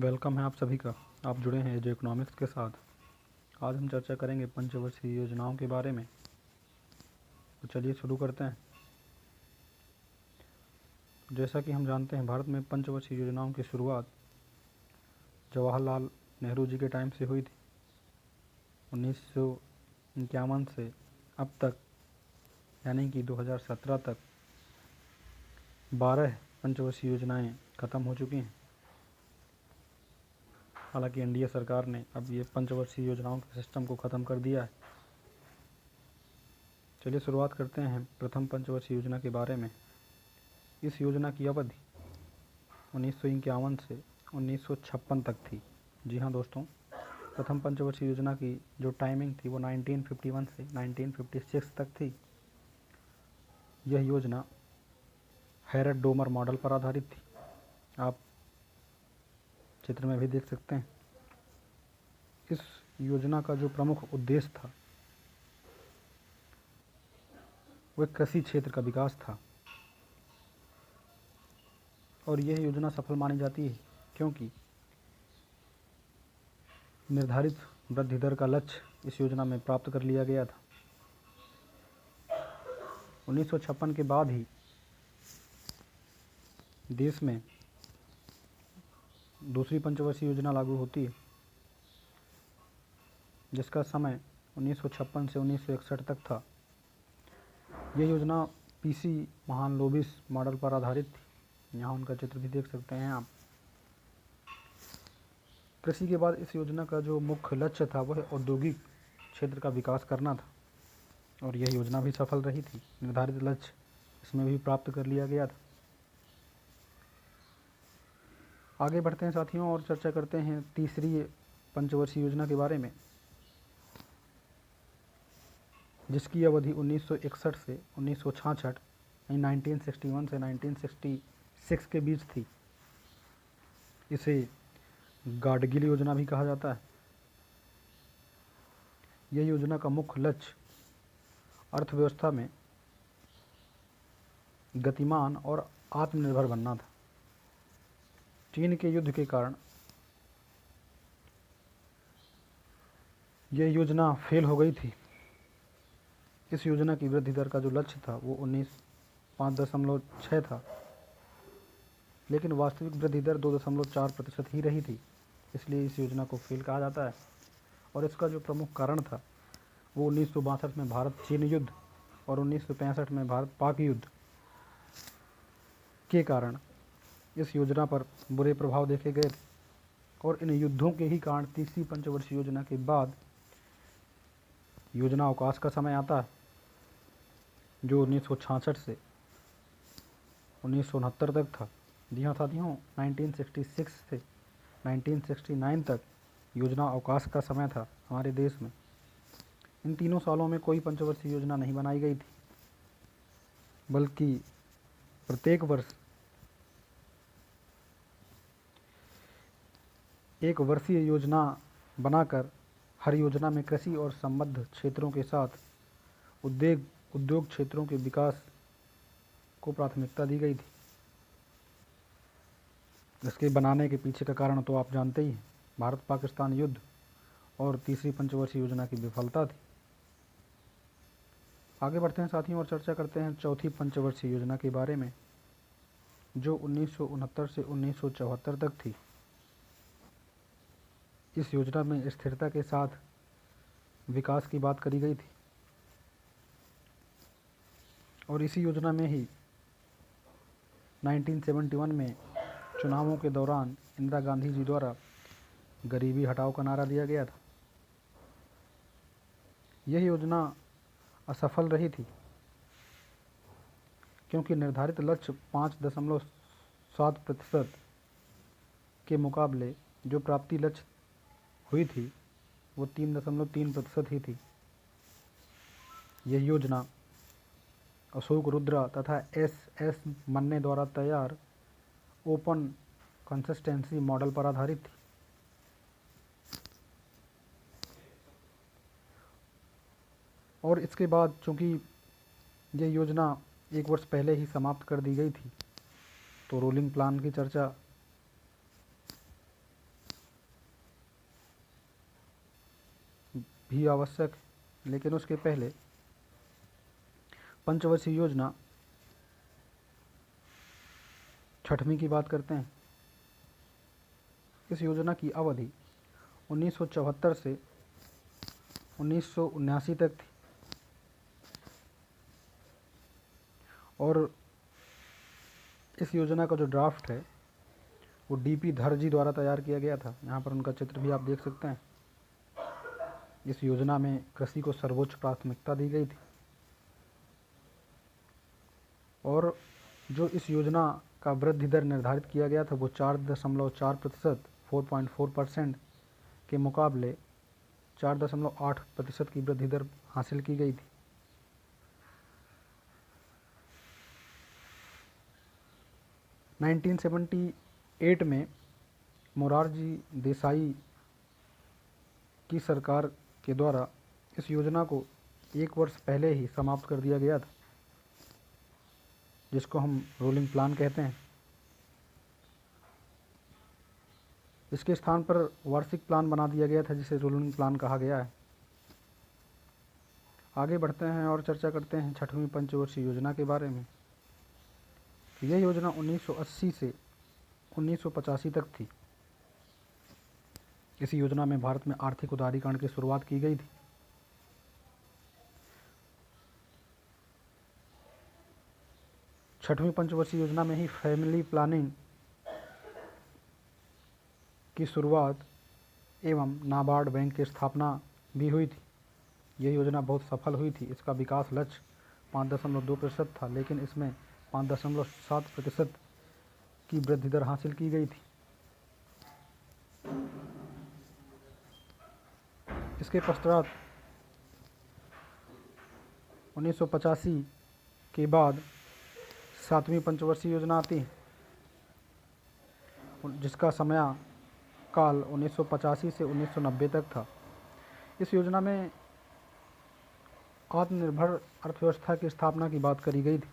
Welcome है आप सभी का। आप जुड़े हैं एज इकोनॉमिक्स के साथ। आज हम चर्चा करेंगे पंचवर्षीय योजनाओं के बारे में। तो चलिए शुरू करते हैं। जैसा कि हम जानते हैं, भारत में पंचवर्षीय योजनाओं की शुरुआत जवाहरलाल नेहरू जी के टाइम से हुई थी। 1951 से अब तक यानी कि 2017 तक 12 पंचवर्षीय योजनाएं ख़त्म हो चुकी हैं। हालांकि एनडीए सरकार ने अब ये पंचवर्षीय योजनाओं के सिस्टम को ख़त्म कर दिया है। चलिए शुरुआत करते हैं प्रथम पंचवर्षीय योजना के बारे में। इस योजना की अवधि 1951 से 1956 तक थी। जी हाँ दोस्तों, प्रथम पंचवर्षीय योजना की जो टाइमिंग थी वो 1951 से 1956 तक थी। यह योजना हैरड डोमर मॉडल पर आधारित थी। आप चित्र में भी देख सकते हैं। इस योजना का जो प्रमुख उद्देश्य था वह कृषि क्षेत्र का विकास था और यह योजना सफल मानी जाती है क्योंकि निर्धारित वृद्धि दर का लक्ष्य इस योजना में प्राप्त कर लिया गया था। 1956 के बाद ही देश में दूसरी पंचवर्षीय योजना लागू होती है, जिसका समय 1956 से 1961 तक था। यह योजना पीसी महालनोबिस मॉडल पर आधारित थी। यहाँ उनका चित्र भी देख सकते हैं आप। कृषि के बाद इस योजना का जो मुख्य लक्ष्य था वह औद्योगिक क्षेत्र का विकास करना था और यह योजना भी सफल रही थी। निर्धारित लक्ष्य इसमें भी प्राप्त कर लिया गया था। आगे बढ़ते हैं साथियों और चर्चा करते हैं तीसरी पंचवर्षीय योजना के बारे में, जिसकी अवधि 1961 से 1966 यानी 1961 से 1966 के बीच थी। इसे गाडगिल योजना भी कहा जाता है। यह योजना का मुख्य लक्ष्य अर्थव्यवस्था में गतिमान और आत्मनिर्भर बनना था। चीन के युद्ध के कारण यह योजना फेल हो गई थी। इस योजना की वृद्धि दर का जो लक्ष्य था वो 5.6 था, लेकिन वास्तविक वृद्धि दर 2.4% ही रही थी। इसलिए इस योजना को फेल कहा जाता है और इसका जो प्रमुख कारण था वो 1962 में भारत चीन युद्ध और 1965 में भारत पाक युद्ध के कारण इस योजना पर बुरे प्रभाव देखे गए थे और इन युद्धों के ही कारण तीसरी पंचवर्षीय योजना के बाद योजना अवकाश का समय आता है, जो 1966 से 1969 तक था। जी हाँ साथियों, 1966 से 1969 तक योजना अवकाश का समय था हमारे देश में। इन तीनों सालों में कोई पंचवर्षीय योजना नहीं बनाई गई थी, बल्कि प्रत्येक वर्ष एक वर्षीय योजना बनाकर हर योजना में कृषि और संबद्ध क्षेत्रों के साथ उद्योग क्षेत्रों के विकास को प्राथमिकता दी गई थी। इसके बनाने के पीछे का कारण तो आप जानते ही हैं, भारत पाकिस्तान युद्ध और तीसरी पंचवर्षीय योजना की विफलता थी। आगे बढ़ते हैं साथियों और चर्चा करते हैं चौथी पंचवर्षीय योजना के बारे में, जो 1969 से 1974 तक थी। इस योजना में स्थिरता के साथ विकास की बात करी गई थी और इसी योजना में ही 1971 में चुनावों के दौरान इंदिरा गांधी जी द्वारा गरीबी हटाओ का नारा दिया गया था। यह योजना असफल रही थी क्योंकि निर्धारित लक्ष्य 5.7% के मुकाबले जो प्राप्ति लक्ष्य हुई थी वो 3.3% ही थी। यह योजना अशोक रुद्रा तथा एस मन्ने द्वारा तैयार ओपन कंसिस्टेंसी मॉडल पर आधारित थी। और इसके बाद चूँकि यह योजना एक वर्ष पहले ही समाप्त कर दी गई थी, तो रोलिंग प्लान की चर्चा भी आवश्यक है। लेकिन उसके पहले पंचवर्षीय योजना छठवीं की बात करते हैं। इस योजना की अवधि 1974 से 1979 तक थी और इस योजना का जो ड्राफ्ट है वो डीपी धर जी द्वारा तैयार किया गया था। यहाँ पर उनका चित्र भी आप देख सकते हैं। इस योजना में कृषि को सर्वोच्च प्राथमिकता दी गई थी और जो इस योजना का वृद्धि दर निर्धारित किया गया था वो 4.4% 4.4% के मुकाबले 4.8% की वृद्धि दर हासिल की गई थी। नाइनटीन 1978 में मोरारजी देसाई की सरकार के द्वारा इस योजना को 1 वर्ष पहले ही समाप्त कर दिया गया था, जिसको हम रोलिंग प्लान कहते हैं। इसके स्थान पर वार्षिक प्लान बना दिया गया था, जिसे रोलिंग प्लान कहा गया है। आगे बढ़ते हैं और चर्चा करते हैं छठवीं पंचवर्षीय योजना के बारे में। यह योजना 1980 से 1985 तक थी। इस योजना में भारत में आर्थिक उदारीकरण की शुरुआत की गई थी। छठवीं पंचवर्षीय योजना में ही फैमिली प्लानिंग की शुरुआत एवं नाबार्ड बैंक की स्थापना भी हुई थी। यह योजना बहुत सफल हुई थी। इसका विकास लक्ष्य 5.2% था, लेकिन इसमें 5.7% की वृद्धि दर हासिल की गई थी। इसके पश्चात 1985 के बाद 7वीं पंचवर्षीय योजना आती है, जिसका समय काल 1985 से 1990 तक था। इस योजना में आत्मनिर्भर अर्थव्यवस्था की स्थापना की बात करी गई थी।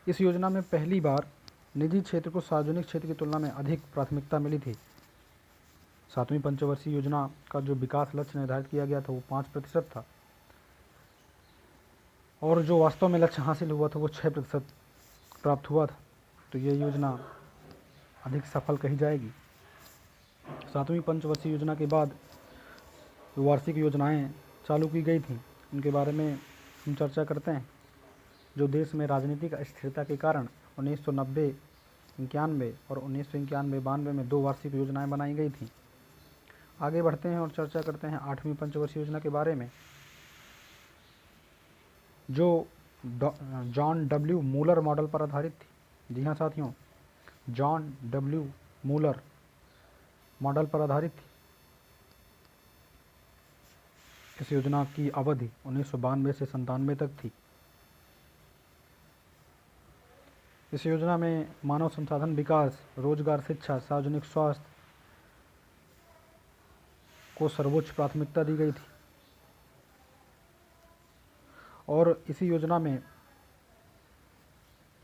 इस योजना में पहली बार निजी क्षेत्र को सार्वजनिक क्षेत्र की तुलना में अधिक प्राथमिकता मिली थी। 7वीं पंचवर्षीय योजना का जो विकास लक्ष्य निर्धारित किया गया था वो 5% था और जो वास्तव में लक्ष्य हासिल हुआ था वो 6% प्राप्त हुआ था। तो ये योजना अधिक सफल कही जाएगी। 7वीं पंचवर्षीय योजना के बाद जो वार्षिक योजनाएं चालू की गई थी उनके बारे में हम चर्चा करते हैं। जो देश में राजनीतिक अस्थिरता के कारण 1990-91 और 1991-92 में 2 वार्षिक योजनाएं बनाई गई थी। आगे बढ़ते हैं और चर्चा करते हैं 8वीं पंचवर्षीय योजना के बारे में, जो जॉन डब्ल्यू मूलर मॉडल पर आधारित थी। जी हाँ साथियों, जॉन डब्ल्यू मूलर मॉडल पर आधारित थी। इस योजना की अवधि 1992 से 97 तक थी। इस योजना में मानव संसाधन विकास, रोजगार, शिक्षा, सार्वजनिक स्वास्थ्य को सर्वोच्च प्राथमिकता दी गई थी और इसी योजना में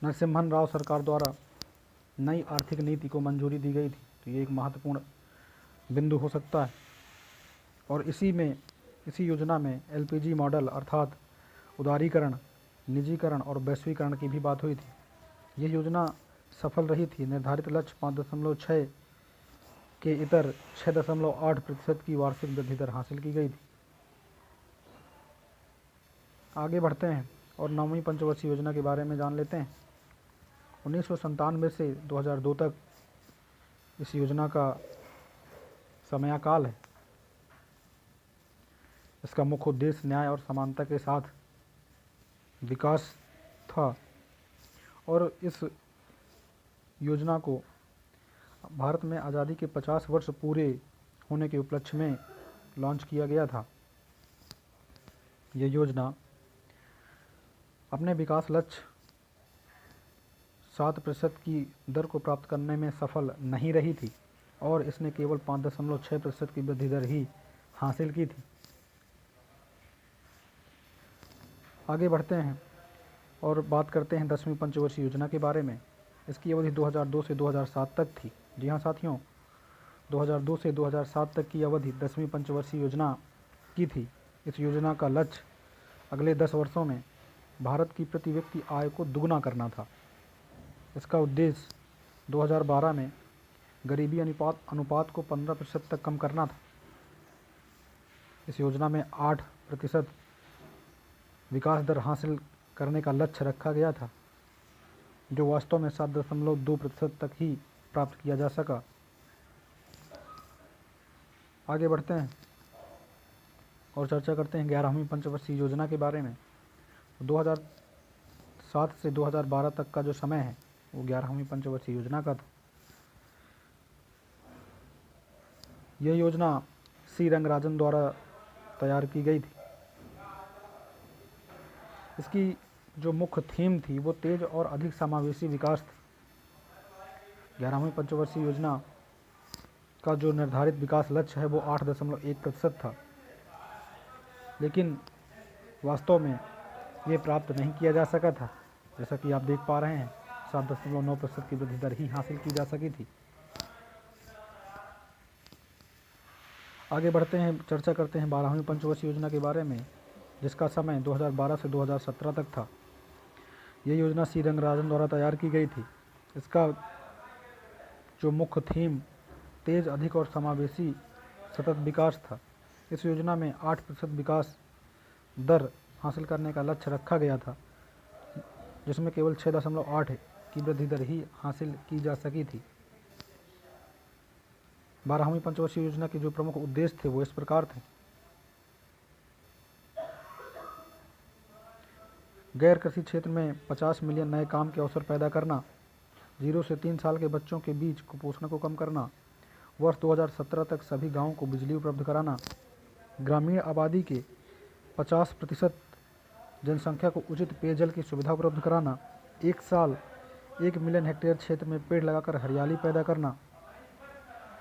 नरसिम्हन राव सरकार द्वारा नई आर्थिक नीति को मंजूरी दी गई थी। तो ये एक महत्वपूर्ण बिंदु हो सकता है। और इसी योजना में एलपीजी मॉडल अर्थात उदारीकरण, निजीकरण और वैश्वीकरण की भी बात हुई थी। यह योजना सफल रही थी। निर्धारित लक्ष्य 5.6 के इतर 6.8% की वार्षिक वृद्धि दर हासिल की गई थी। आगे बढ़ते हैं और 9वीं पंचवर्षीय योजना के बारे में जान लेते हैं। 1997 से 2002 तक इस योजना का समयकाल है। इसका मुख्य उद्देश्य न्याय और समानता के साथ विकास था और इस योजना को भारत में आज़ादी के 50 वर्ष पूरे होने के उपलक्ष्य में लॉन्च किया गया था। यह योजना अपने विकास लक्ष्य 7% की दर को प्राप्त करने में सफल नहीं रही थी और इसने केवल 5.6% की वृद्धि दर ही हासिल की थी। आगे बढ़ते हैं और बात करते हैं 10वीं पंचवर्षीय योजना के बारे में। इसकी अवधि 2002 से 2007 तक थी। जी हाँ साथियों, 2002 से 2007 तक की अवधि 10वीं पंचवर्षीय योजना की थी। इस योजना का लक्ष्य अगले 10 वर्षों में भारत की प्रति व्यक्ति आय को दुगना करना था। इसका उद्देश्य 2012 में गरीबी अनुपात को 15% तक कम करना था। इस योजना में 8% विकास दर हासिल करने का लक्ष्य रखा गया था, जो वास्तव में 7.2% तक ही प्राप्त किया जा सका। आगे बढ़ते हैं और चर्चा करते हैं 11वीं पंचवर्षीय योजना के बारे में। 2007 से 2012 तक का जो समय है वो 11वीं पंचवर्षीय योजना का था। यह योजना सी रंगराजन द्वारा तैयार की गई थी। इसकी जो मुख्य थीम थी वो तेज और अधिक समावेशी विकास थी। 11वीं पंचवर्षीय योजना का जो निर्धारित विकास लक्ष्य है वो 8.1% था, लेकिन वास्तव में ये प्राप्त नहीं किया जा सका था। जैसा कि आप देख पा रहे हैं 7.9% की वृद्धि दर ही हासिल की जा सकी थी। आगे बढ़ते हैं, चर्चा करते हैं 12वीं पंचवर्षीय योजना के बारे में, जिसका समय 2012 से 2017 तक था। ये योजना सी रंगराजन द्वारा तैयार की गई थी। इसका जो मुख्य थीम तेज, अधिक और समावेशी सतत विकास था। इस योजना में 8% विकास दर हासिल करने का लक्ष्य रखा गया था, जिसमें केवल 6.8 की वृद्धि दर ही हासिल की जा सकी थी। 12वीं पंचवर्षीय योजना के जो प्रमुख उद्देश्य थे वो इस प्रकार थे। गैर कृषि क्षेत्र में 50 मिलियन नए काम के अवसर पैदा करना, 0 से 3 साल के बच्चों के बीच कुपोषण को कम करना, वर्ष 2017 तक सभी गांवों को बिजली उपलब्ध कराना, ग्रामीण आबादी के 50% जनसंख्या को उचित पेयजल की सुविधा उपलब्ध कराना, 1 साल 1 मिलियन हेक्टेयर क्षेत्र में पेड़ लगाकर हरियाली पैदा करना,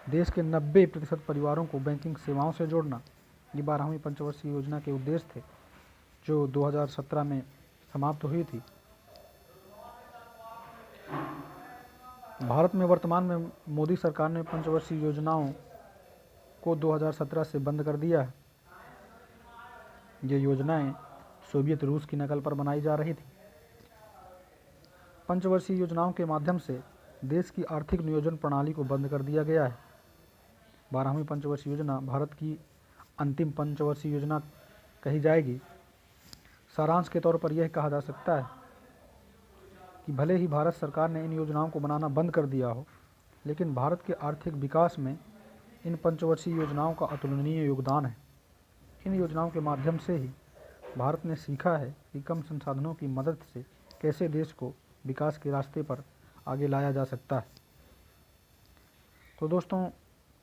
देश के 90% परिवारों को बैंकिंग सेवाओं से जोड़ना। ये 12वीं पंचवर्षीय योजना के उद्देश्य थे जो 2017 में समाप्त हुई थी। भारत में वर्तमान में मोदी सरकार ने पंचवर्षीय योजनाओं को 2017 से बंद कर दिया है। ये योजनाएं सोवियत रूस की नकल पर बनाई जा रही थी। पंचवर्षीय योजनाओं के माध्यम से देश की आर्थिक नियोजन प्रणाली को बंद कर दिया गया है। 12वीं पंचवर्षीय योजना भारत की अंतिम पंचवर्षीय योजना कही जाएगी। सारांश के तौर पर यह कहा जा सकता है कि भले ही भारत सरकार ने इन योजनाओं को बनाना बंद कर दिया हो, लेकिन भारत के आर्थिक विकास में इन पंचवर्षीय योजनाओं का अतुलनीय योगदान है। इन योजनाओं के माध्यम से ही भारत ने सीखा है कि कम संसाधनों की मदद से कैसे देश को विकास के रास्ते पर आगे लाया जा सकता है। तो दोस्तों,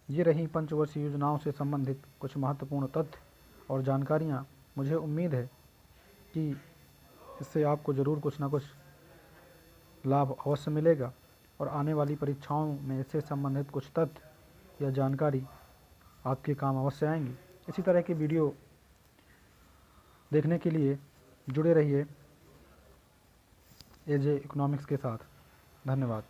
ये रही पंचवर्षीय योजनाओं से संबंधित कुछ महत्वपूर्ण तथ्य और जानकारियाँ। मुझे उम्मीद है कि इससे आपको ज़रूर कुछ ना कुछ लाभ अवश्य मिलेगा और आने वाली परीक्षाओं में इससे संबंधित कुछ तथ्य या जानकारी आपके काम अवश्य आएंगी। इसी तरह के वीडियो देखने के लिए जुड़े रहिए एजे इकोनॉमिक्स के साथ। धन्यवाद।